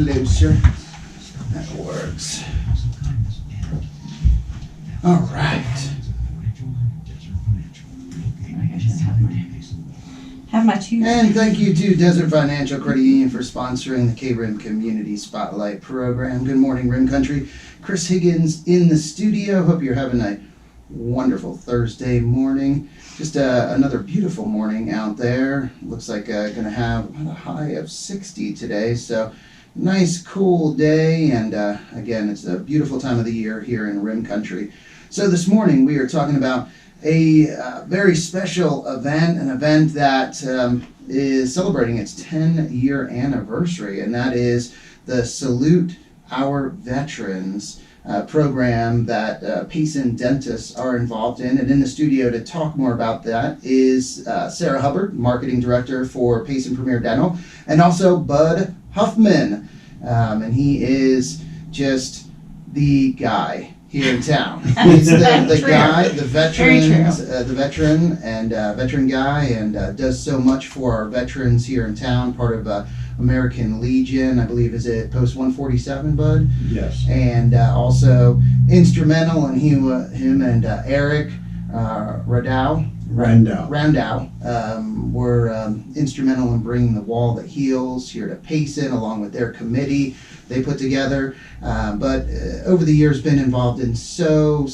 closer. That works. All right. Have my two. And thank you to Desert Financial Credit Union for sponsoring the K-RIM Community Spotlight Program. Good morning, RIM Country. Chris Higgins in the studio. Hope you're having a wonderful Thursday morning. Just another beautiful morning out there. Looks like going to have a high of 60 today. So nice, cool day. And again, it's a beautiful time of the year here in RIM Country. So this morning we are talking about a very special event, an event that is celebrating its 10-year anniversary, and that is the Salute Our Veterans program that Payson dentists are involved in. And in the studio to talk more about that is Sarah Hubbard, Marketing Director for Payson Premier Dental, and also Bud Huffman. And he is just the guy here in town. He's the guy, the veteran guy, and does so much for our veterans here in town. Part of American Legion, I believe, is it Post 147, Bud? Yes. And also instrumental, and him and Eric Randau were instrumental in bringing the Wall That Heals here to Payson, along with their committee they put together. But over the years, been involved in so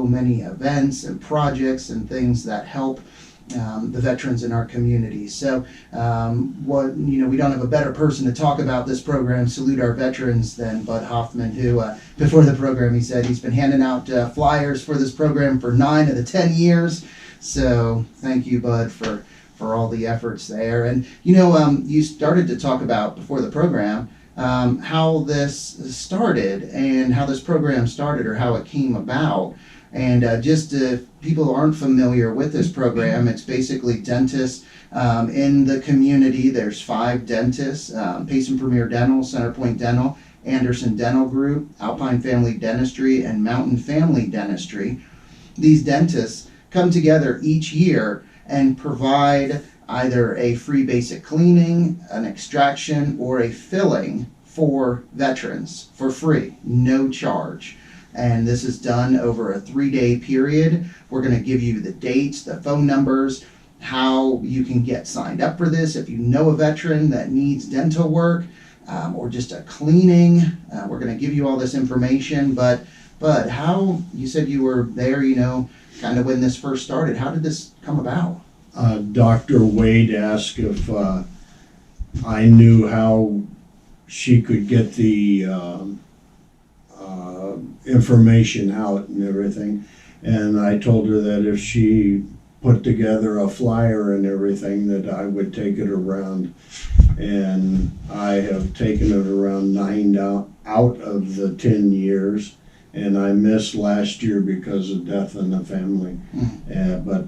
many events and projects and things that help the veterans in our community. So, we don't have a better person to talk about this program, Salute Our Veterans, than Bud Hoffman, who, before the program, he said he's been handing out flyers for this program for 9 of the 10 years. So, thank you, Bud, for all the efforts there. And, you started to talk about, before the program, how this started and how this program started, or how it came about. And just if people aren't familiar with this program, it's basically dentists in the community. There's 5 dentists: Payson Premier Dental, Centerpoint Dental, Anderson Dental Group, Alpine Family Dentistry, and Mountain Family Dentistry. These dentists come together each year and provide either a free basic cleaning, an extraction, or a filling for veterans for free, no charge. And this is done over a 3-day period. We're going to give you the dates, the phone numbers, how you can get signed up for this. If you know a veteran that needs dental work or just a cleaning, we're going to give you all this information. But how, you said you were there, kind of when this first started. How did this come about? Dr. Wade asked if I knew how she could get the information out and everything, and I told her that if she put together a flyer and everything, that I would take it around, and I have taken it around 9 out of the 10 years, and I missed last year because of death in the family. But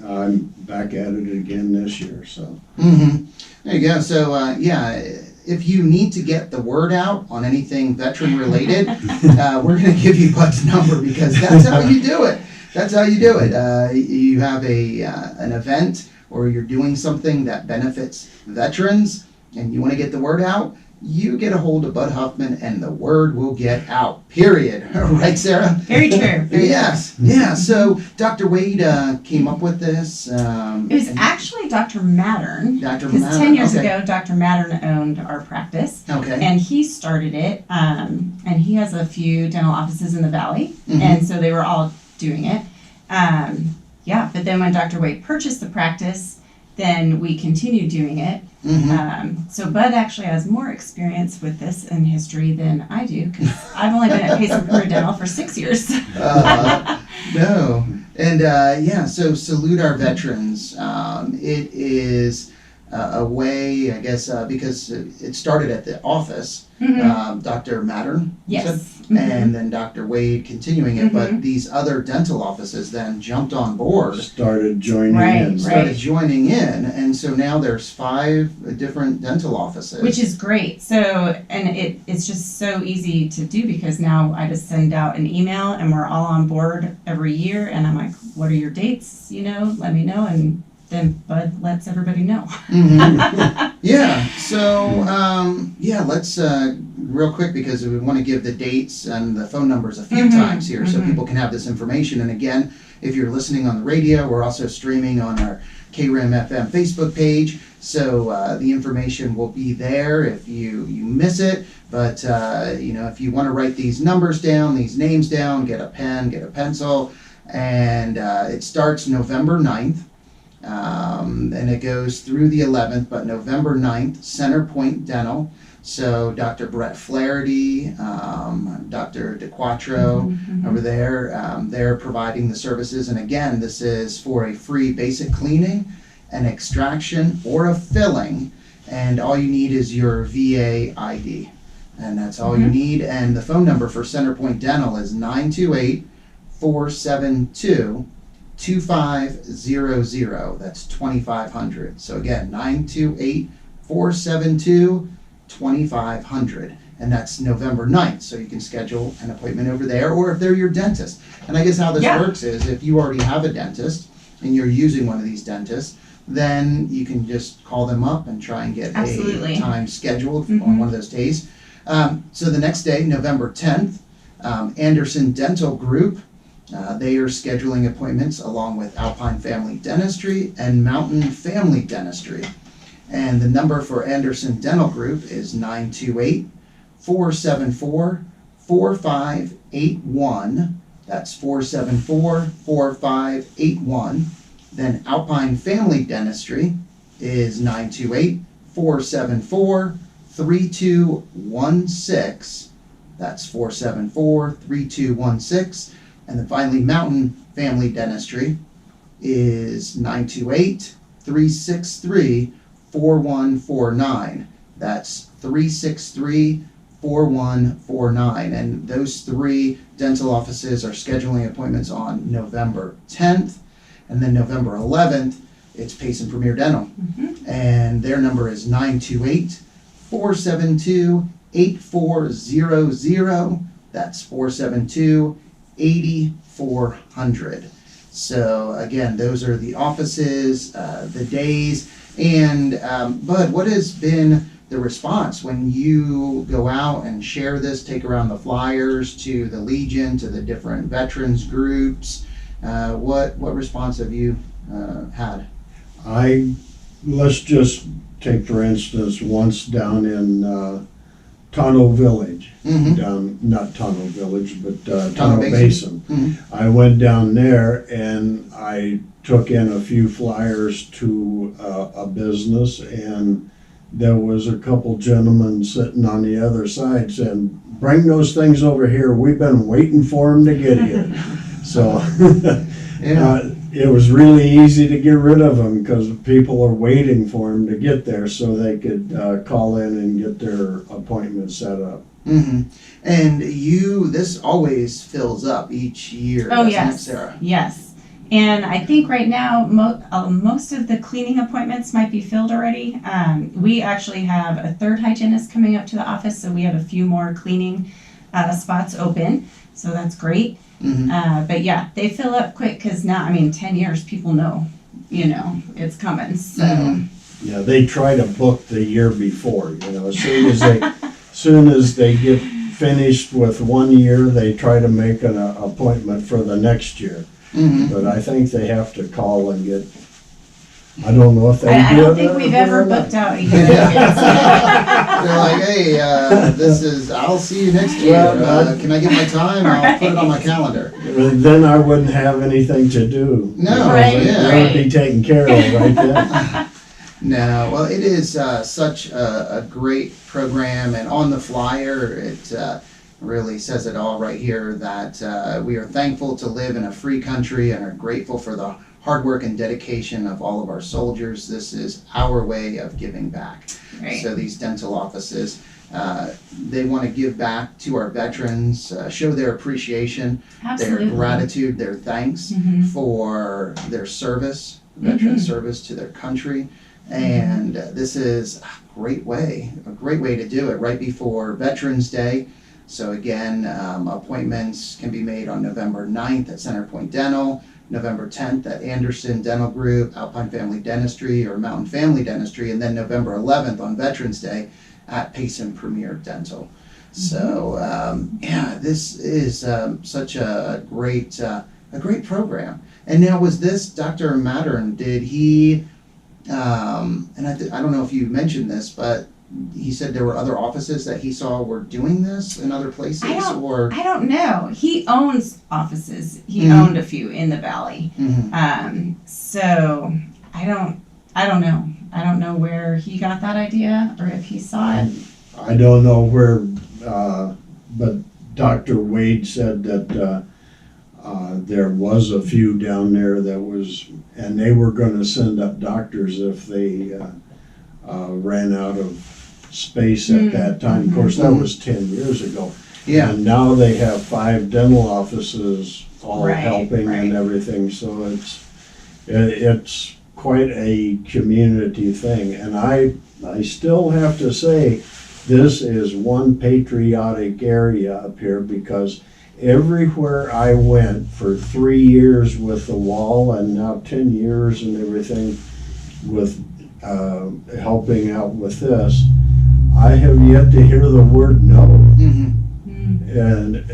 I'm back at it again this year. So there you go. So if you need to get the word out on anything veteran related, we're going to give you Bud's number, because that's how you do it. That's how you do it. You have an event, or you're doing something that benefits veterans, and you want to get the word out, you get a hold of Bud Huffman and the word will get out, period. Right, Sarah? Very true. Yes. Yeah. So Dr. Wade came up with this. It was actually Dr. Mattern. Dr. Because Mattern. 10 years ago, Dr. Mattern owned our practice. Okay. And he started it. And he has a few dental offices in the valley. And so they were all doing it. But then when Dr. Wade purchased the practice, then we continued doing it. So Bud actually has more experience with this in history than I do, because I've only been at Payson Premier Dental for 6 years. No. And so Salute Our Veterans. It is a way, I guess, because it started at the office, Dr. Mattern, Yes. and then Dr. Wade continuing it, but these other dental offices then jumped on board. started joining in. Started joining in, and so now there's 5 different dental offices. Which is great. So, and it's just so easy to do, because now I just send out an email and we're all on board every year, and I'm like, what are your dates? Let me know, and then Bud lets everybody know. Mhm. Yeah, so, let's, real quick, because we want to give the dates and the phone numbers a few times here so people can have this information. And again, if you're listening on the radio, we're also streaming on our KRIM FM Facebook page. So the information will be there if you miss it. But, if you want to write these numbers down, these names down, get a pen, get a pencil. And it starts November 9th. And it goes through the 11th, but November 9th, Center Point Dental. So Dr. Brett Flaherty, Dr. DeQuattro over there, they're providing the services. And again, this is for a free basic cleaning, an extraction, or a filling. And all you need is your VA ID. And that's all you need. And the phone number for Center Point Dental is 928-472-2500. That's 2500. So again, 928-472-2500. And that's November 9th. So you can schedule an appointment over there, or if they're your dentist. And I guess how this works is if you already have a dentist and you're using one of these dentists, then you can just call them up and try and get a time scheduled on one of those days. So the next day, November 10th, Anderson Dental Group, they are scheduling appointments along with Alpine Family Dentistry and Mountain Family Dentistry. And the number for Anderson Dental Group is 928-474-4581. That's 474-4581. Then Alpine Family Dentistry is 928-474-3216. That's 474-3216. And then finally, Mountain Family Dentistry is 928-363-4149. That's 363-4149. And those three dental offices are scheduling appointments on November 10th. And then November 11th, it's Payson Premier Dental. And their number is 928-472-8400. That's 472-8400. So again, those are the offices, the days. And Bud, what has been the response when you go out and share this, take around the flyers to the Legion, to the different veterans groups? What response have you had? Let's just take for instance once down in Tonneau Village, not Tonneau Village, but Tonneau Basin. I went down there and I took in a few flyers to a business, and there was a couple gentlemen sitting on the other side saying, "Bring those things over here. We've been waiting for them to get here." So it was really easy to get rid of them because people are waiting for them to get there so they could call in and get their appointment set up. And this always fills up each year. Oh, yes, Sarah? Yes. And I think right now most of the cleaning appointments might be filled already. We actually have a third hygienist coming up to the office, so we have a few more cleaning spots open. So that's great. But yeah, they fill up quick because now, 10 years, people know, it's coming. So yeah, they try to book the year before. As soon as they get finished with 1 year, they try to make an appointment for the next year. But I think they have to call and get. I don't know if they. I don't think we've ever booked out a year. They're like, "Hey, I'll see you next year. Can I get my time? I'll put it on my calendar." Then I wouldn't have anything to do. No, That would be taken care of right then. No, well, it is such a great program, and on the flyer, it really says it all right here that we are thankful to live in a free country and are grateful for the hard work and dedication of all of our soldiers. This is our way of giving back. Right. So these dental offices, they want to give back to our veterans, show their appreciation, Absolutely. their gratitude, their thanks for their service, veteran service to their country. And this is a great way to do it right before Veterans Day. So again, appointments can be made on November 9th at Center Point Dental, November 10th at Anderson Dental Group, Alpine Family Dentistry, or Mountain Family Dentistry, and then November 11th on Veterans Day at Payson Premier Dental. So yeah, this is such a great program. And now, was this Dr. Mattern? Did he? And I don't know if you mentioned this, but he said there were other offices that he saw were doing this in other places, or I don't know. He owns offices. He Mhm. owned a few in the valley. Mhm. So I don't know. I don't know where he got that idea or if he saw it. I don't know where, but Dr. Wade said that there was a few down there that was, and they were gonna send up doctors if they ran out of space at that time. Of course, that was 10 years ago. Yeah. And now they have 5 dental offices all Right, helping right. and everything, so it's quite a community thing. And I still have to say, this is one patriotic area up here, because everywhere I went for 3 years with the wall, and now 10 years and everything with helping out with this, I have yet to hear the word no. Mhm. And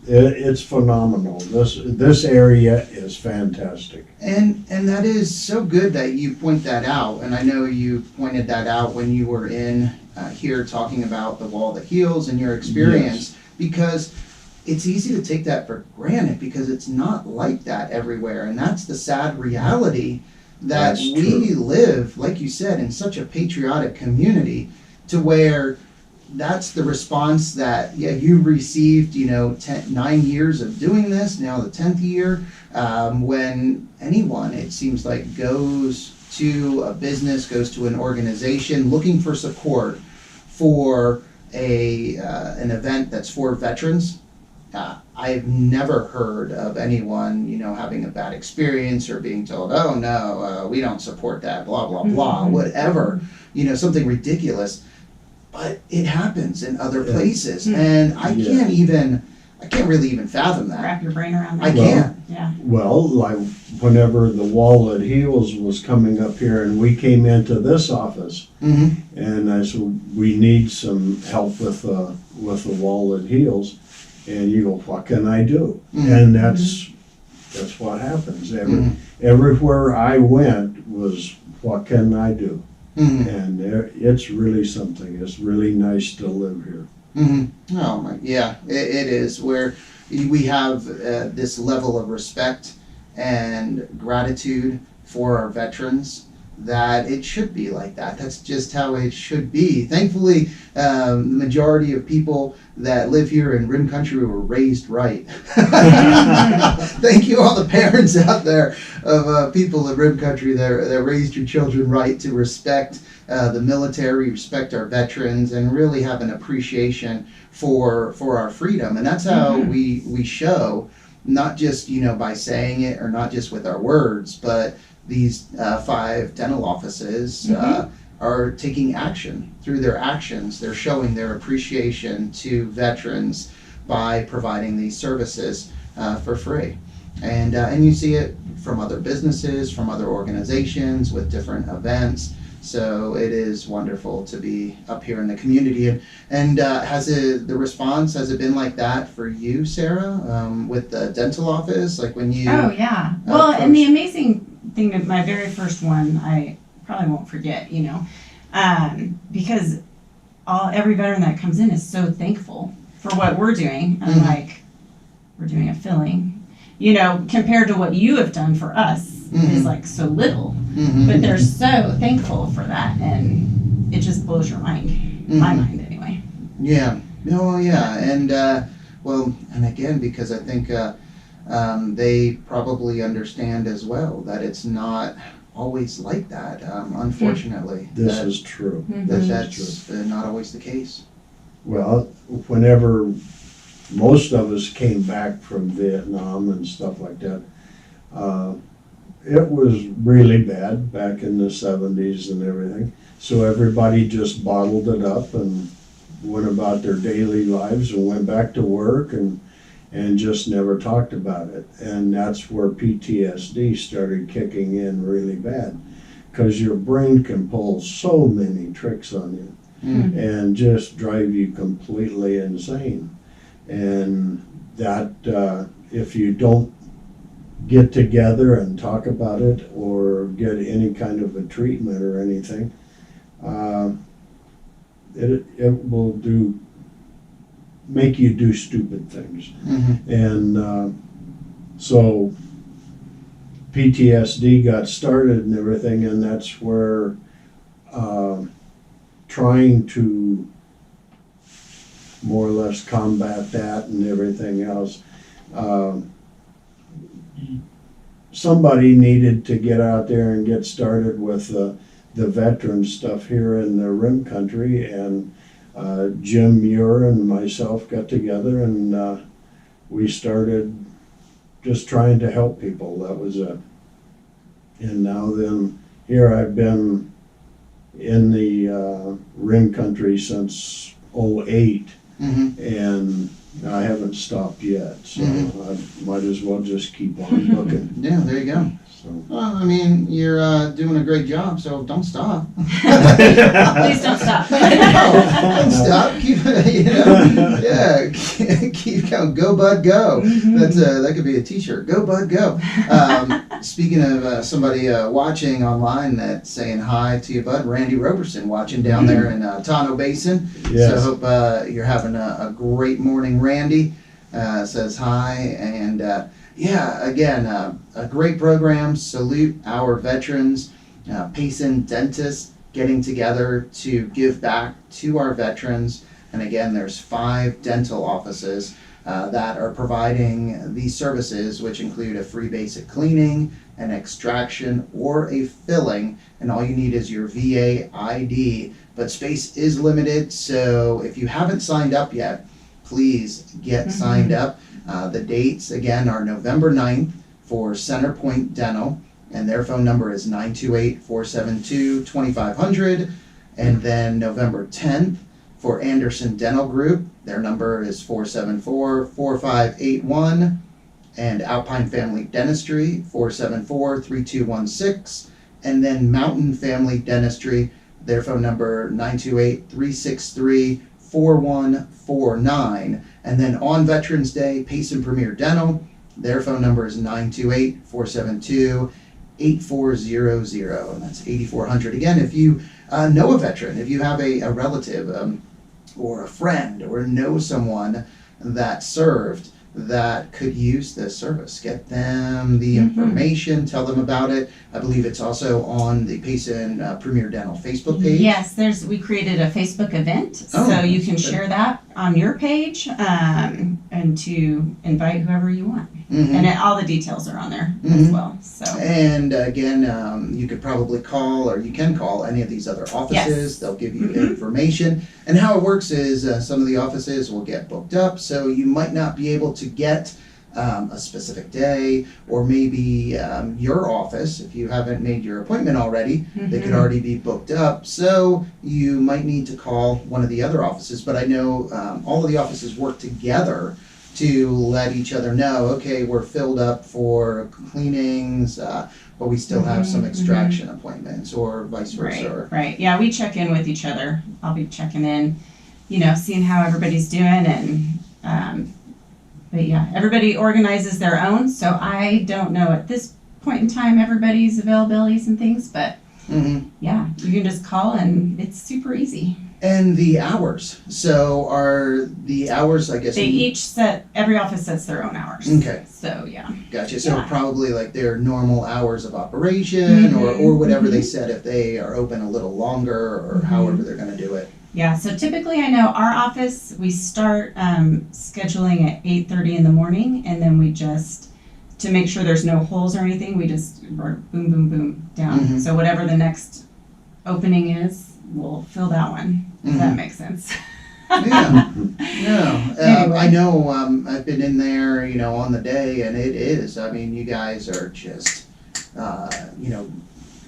it's phenomenal. This area is fantastic. And that is so good that you point that out. And I know you pointed that out when you were in here talking about the wall that heals and your experience, because it's easy to take that for granted, because it's not like that everywhere. And that's the sad reality, that That's we true. live, like you said, in such a patriotic community, to where that's the response that, yeah, you received, 9 years of doing this, now the 10th year. When anyone, it seems like, goes to a business, goes to an organization looking for support for an event that's for veterans, I've never heard of anyone, having a bad experience or being told, oh no, we don't support that, blah, blah, blah, whatever, something ridiculous. But it happens in other places, and I can't really even fathom that. Wrap your brain around that. I can't. Yeah. Well, like whenever the wall that heals was coming up here, and we came into this office, Mm-hmm. and I said, we need some help with the wall that heals. And you go, what can I do? Mhm. And that's what happens. Mhm. Everywhere I went was, what can I do? Mm-hmm. And it's really something. It's really nice to live here. Mm-hmm. Oh my, yeah, it is, where we have this level of respect and gratitude for our veterans, that it should be like that. That's just how it should be. Thankfully, the majority of people that live here in Rim Country were raised right. Thank you, all the parents out there of people in Rim Country that raised your children right to respect the military, respect our veterans, and really have an appreciation for our freedom. And that's how we show, not just by saying it, or not just with our words, but these 5 dental offices are taking action. Through their actions, they're showing their appreciation to veterans by providing these services for free. And you see it from other businesses, from other organizations with different events. So it is wonderful to be up here in the community. And the response, has it been like that for you, Sarah, with the dental office? Like when you... Oh, yeah. Well, and the amazing thing, that my very first one, I probably won't forget, because every veteran that comes in is so thankful for what we're doing. And like, we're doing a filling, compared to what you have done for us is like so little. But they're so thankful for that, and it just blows your mind, my mind anyway. Yeah. Oh, yeah. And and again, because I think they probably understand as well that it's not always like that, unfortunately. This is true. That's not always the case. Well, whenever most of us came back from Vietnam and stuff like that, it was really bad back in the 70s and everything. So everybody just bottled it up and went about their daily lives and went back to work, and and just never talked about it. And that's where PTSD started kicking in really bad, because your brain can pull so many tricks on you and just drive you completely insane. And that if you don't get together and talk about it or get any kind of a treatment or anything, it will make you do stupid things. And so PTSD got started and everything, and that's where trying to more or less combat that and everything else, somebody needed to get out there and get started with the veteran stuff here in the Rim Country, and Jim Muir and myself got together and we started just trying to help people. That was it. And now then, here I've been in the Rim Country since '08, and I haven't stopped yet, so I might as well just keep on looking. Yeah, there you go. So. Well, I mean, you're doing a great job, so don't stop. Please don't stop. No, don't stop. Keep, keep going. Go, Bud, go. That could be a T-shirt. Go, Bud, go. Speaking of somebody watching online that's saying hi to you, Bud, Randy Roberson watching down there in Tonto Basin. Yes. So I hope you're having a great morning, Randy. Says hi, and again, a great program. Salute our veterans. Payson dentists getting together to give back to our veterans. And again, there's 5 dental offices that are providing these services, which include a free basic cleaning, an extraction, or a filling. And all you need is your VA ID. But space is limited, so if you haven't signed up yet, please get signed up. The dates, again, are November 9th for Centerpoint Dental, and their phone number is 928-472-2500. And then November 10th for Anderson Dental Group, their number is 474-4581. And Alpine Family Dentistry, 474-3216. And then Mountain Family Dentistry, their phone number 928-363-4149. And then on Veterans Day, Payson Premier Dental, their phone number is 928-472-8400, and that's 8400. Again, if you know a veteran, if you have a relative or a friend or know someone that served that could use this service, get them the information, tell them about it. I believe it's also on the Payson Premier Dental Facebook page. Yes, we created a Facebook event, so you can share that on your page and to invite whoever you want. And all the details are on there as well. So. And again, you could probably call, or you can call any of these other offices. Yes. They'll give you information. And how it works is some of the offices will get booked up, so you might not be able to get a specific day, or maybe your office, if you haven't made your appointment already, they could already be booked up. So you might need to call one of the other offices. But I know all of the offices work together to let each other know, okay, we're filled up for cleanings, but we still have some extraction appointments, or vice versa. Right. Yeah, we check in with each other. I'll be checking in, seeing how everybody's doing, and but yeah, everybody organizes their own. So I don't know at this point in time everybody's availabilities and things, but yeah, you can just call and it's super easy. And the hours. So are the hours, I guess? Every office sets their own hours. Okay. So yeah. Gotcha. So probably like their normal hours of operation, or whatever they said, if they are open a little longer, or however they're going to do it. Yeah, so typically I know our office, we start scheduling at 8:30 in the morning, and then we just, to make sure there's no holes or anything, we just boom, boom, boom down. So whatever the next opening is, we'll fill that one. If that makes sense. Anyway. I know I've been in there, on the day, and it is. I mean, you guys are just,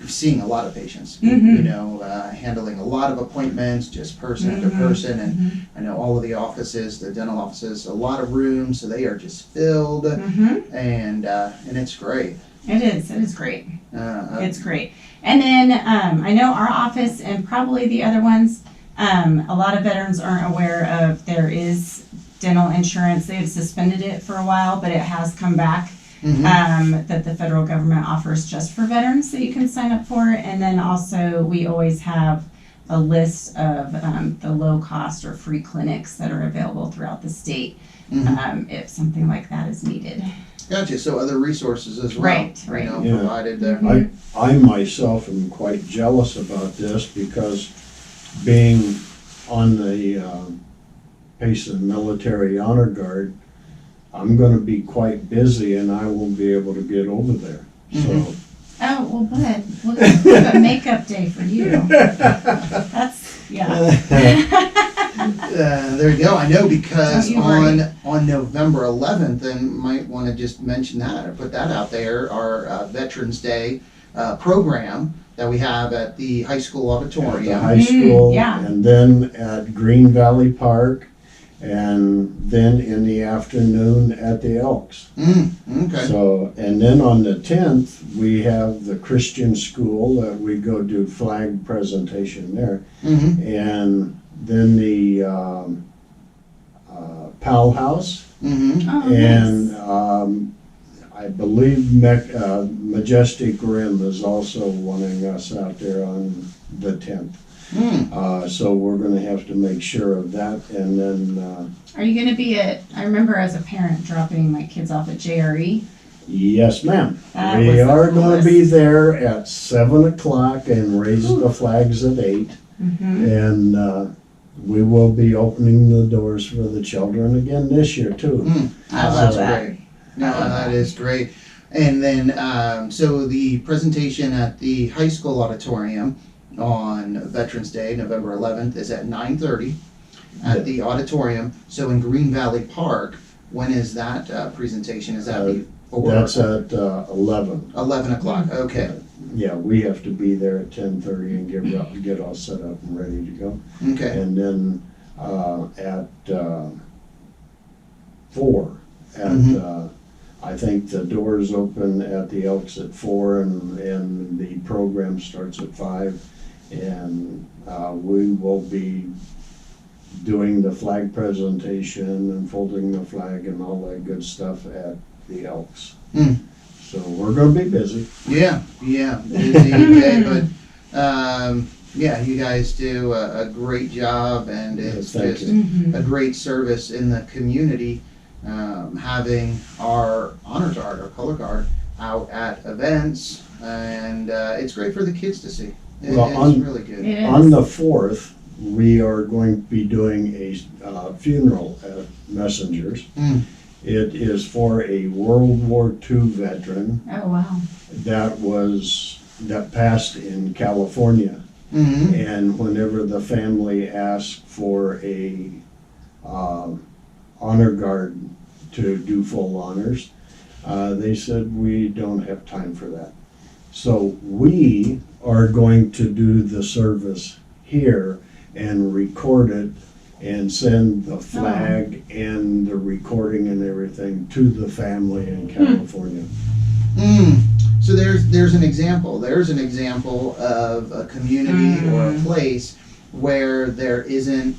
seeing a lot of patients, Mhm. you know, handling a lot of appointments, just person after Mhm. person. And Mhm. I know all of the offices, the dental offices, a lot of rooms, so they are just filled, Mhm. and it's great. It is great. Uh, It's great. And then I know our office and probably the other ones, a lot of veterans aren't aware of there is dental insurance. They have suspended it for a while, but it has come back. That the federal government offers just for veterans that you can sign up for. And then also we always have a list of the low cost or free clinics that are available throughout the state if something like that is needed. Gotcha. So other resources as well, Right, right. You know, Yeah. provided there. Mhm. I myself am quite jealous about this because being on the Payson Military Honor Guard, I'm gonna be quite busy and I won't be able to get over there. So, Oh, well, good. We'll have a makeup day for you. That's, yeah. There you go. I know because Don't you worry. on November 11th, and might want to just mention that or put that out there, our Veterans Day program that we have at the high school at the auditorium. high school, yeah. and then at Green Valley Park, and then in the afternoon at the Elks. Okay. So, and then on the 10th, we have the Christian school that we go do flag presentation there. Mm-hmm. And then the Powell House, Mm-hmm. Oh, and nice. I believe Majestic Rim is also wanting us out there on the 10th. So we're gonna have to make sure of that, and then, Are you going to be I remember as a parent dropping my kids off at JRE. yes, ma'am. That We was the are gonna be coolest. there at 7 o'clock and raise the flags at 8. Mm-hmm. And we will be opening the doors for the children again this year too. I love That's that. great. No, that is great. And then, so the presentation at the high school auditorium on Veterans Day, November 11th, is at 9:30 at the auditorium. So in Green Valley Park, when is that presentation? Is that before? That's at 11. 11 o'clock, okay. Yeah, we have to be there at 10:30 and get all set up and ready to go. Okay. And then at 4, I think the doors open at the Elks at 4, and the program starts at 5. And we will be doing the flag presentation and folding the flag and all that good stuff at the Elks. So we're gonna be busy. Yeah, busy day, but yeah, you guys do a great job, and it's Thank just you. Mm-hmm. a great service in the community, having our honor guard, our color guard, out at events, and it's great for the kids to see. Well, It's really good. It is. On the 4th, we are going to be doing a funeral at Messengers. It is for a World War II veteran Oh, wow. that passed in California. Mm-hmm. And whenever the family asked for a honor guard to do full honors, they said, we don't have time for that. So we are going to do the service here and record it and send the flag and the recording and everything to the family in California. So there's an example. There's an example of a community or a place where there isn't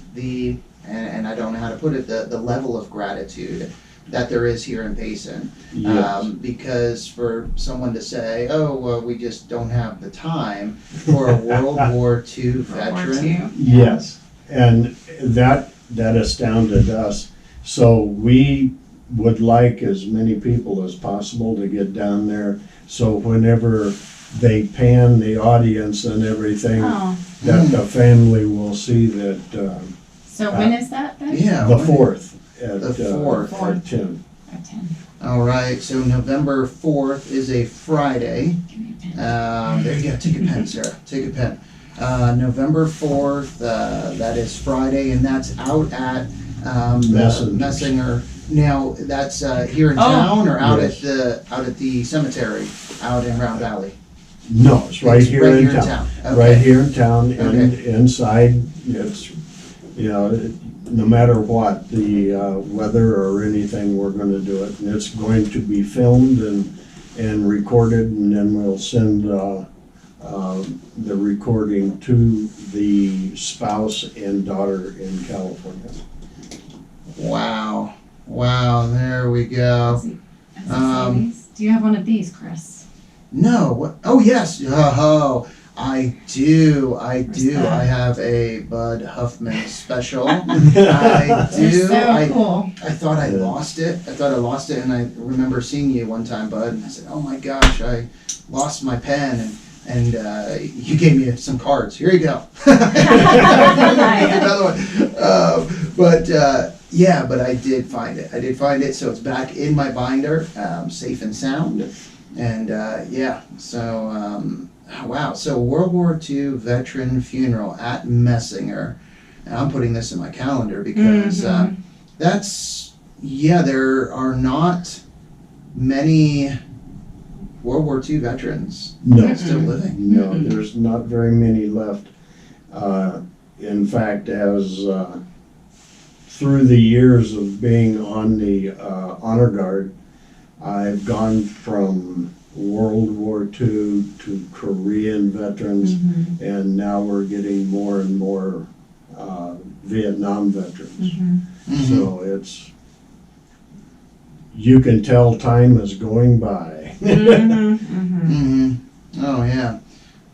and I don't know how to put it, the level of gratitude that there is here in Payson. Yes. Because for someone to say, oh, well, we just don't have the time for a World War II veteran. Yes, and that astounded us. So we would like as many people as possible to get down there. So whenever they pan the audience and everything, that the family will see that So when is that then? Yeah. the 4th at The 4th. at 10. At 10. All right, so November 4th is a Friday. Give me a pen. There you go, take a pen, Sarah, take a pen. November 4th, that is Friday, and that's out at Messengers. Messinger. Now, that's here in Oh. town or out Yes. at the cemetery out in Round Valley? No, it's right It's here in town. Okay. Right here in town, and Okay. inside, it's, no matter what, the weather or anything, we're gonna do it. And it's going to be filmed and recorded, and then we'll send the recording to the spouse and daughter in California. Wow. There we go. Do you have one of these, Chris? No. What? Oh yes. Oh, I do. I have a Bud Huffman special. I They're do. so cool. I thought I lost it. And I remember seeing you one time, Bud, and I said, "Oh my gosh, I lost my pen." And you gave me some cards. Here you go. Another one. But I did find it. So it's back in my binder, safe and sound. And wow. So World War II veteran funeral at Messinger. And I'm putting this in my calendar because there are not many World War II veterans still living. No, there's not very many left. In fact, as through the years of being on the honor guard, I've gone from World War II to Korean veterans, and now we're getting more and more Vietnam veterans. So it's, you can tell time is going by. Oh yeah,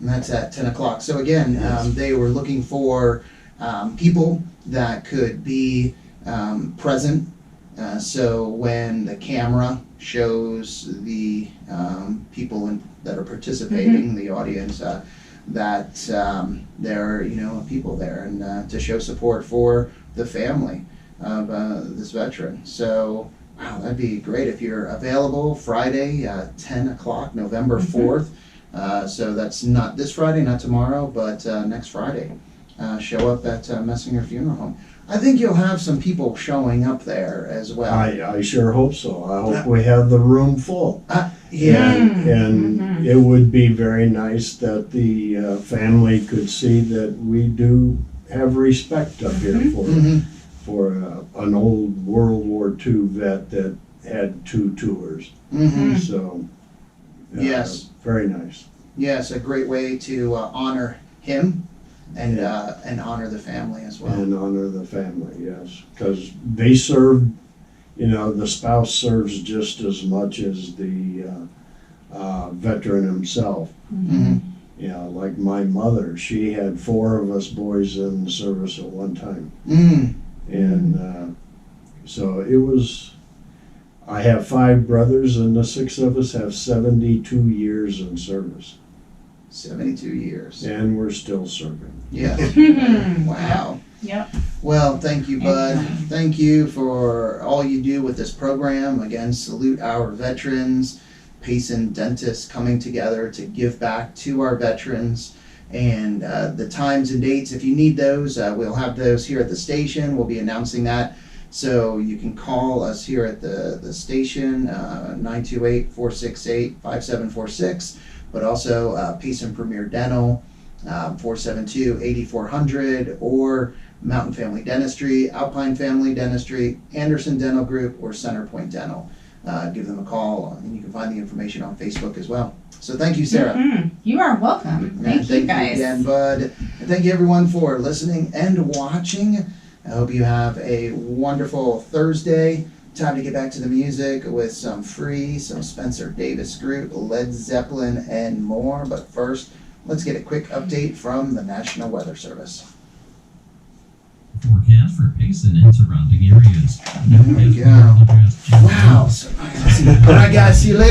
and that's at 10 o'clock. So again, they were looking for people that could be present. So when the camera shows the people that are participating, the audience, that there are people there, and to show support for the family of this veteran. So wow, that'd be great if you're available Friday, 10 o'clock, November 4th. So that's not this Friday, not tomorrow, but next Friday. Show up at Messinger Funeral Home. I think you'll have some people showing up there as well. I sure hope so. I hope we have the room full. Yeah. And it would be very nice that the family could see that we do have respect up here for an old World War II vet that had 2 tours. So, yes, very nice. Yes, a great way to honor him and honor the family as well. And honor the family, yes, because they served. The spouse serves just as much as the veteran himself. Like my mother, she had 4 of us boys in the service at one time. And so it was, I have 5 brothers, and the 6 of us have 72 years in service. 72 years. And we're still serving. Yeah. Wow. Yep. Well, thank you, Bud. Thank you for all you do with this program. Again, salute our veterans. Payson dentists coming together to give back to our veterans. And the times and dates, if you need those, we'll have those here at the station. We'll be announcing that. So you can call us here at the station, 928-468-5746. But also Payson Premier Dental, 472-8400, or Mountain Family Dentistry, Alpine Family Dentistry, Anderson Dental Group, or Centerpoint Dental. Give them a call, and you can find the information on Facebook as well. So thank you, Sarah. You are welcome. Thank you, guys. Thank you again, Bud. And thank you, everyone, for listening and watching. I hope you have a wonderful Thursday. Time to get back to the music with some Spencer Davis Group, Led Zeppelin, and more. But first, let's get a quick update from the National Weather Service. Forecast for Payson and surrounding areas. There we go. Wow. So, all right, guys. See you later.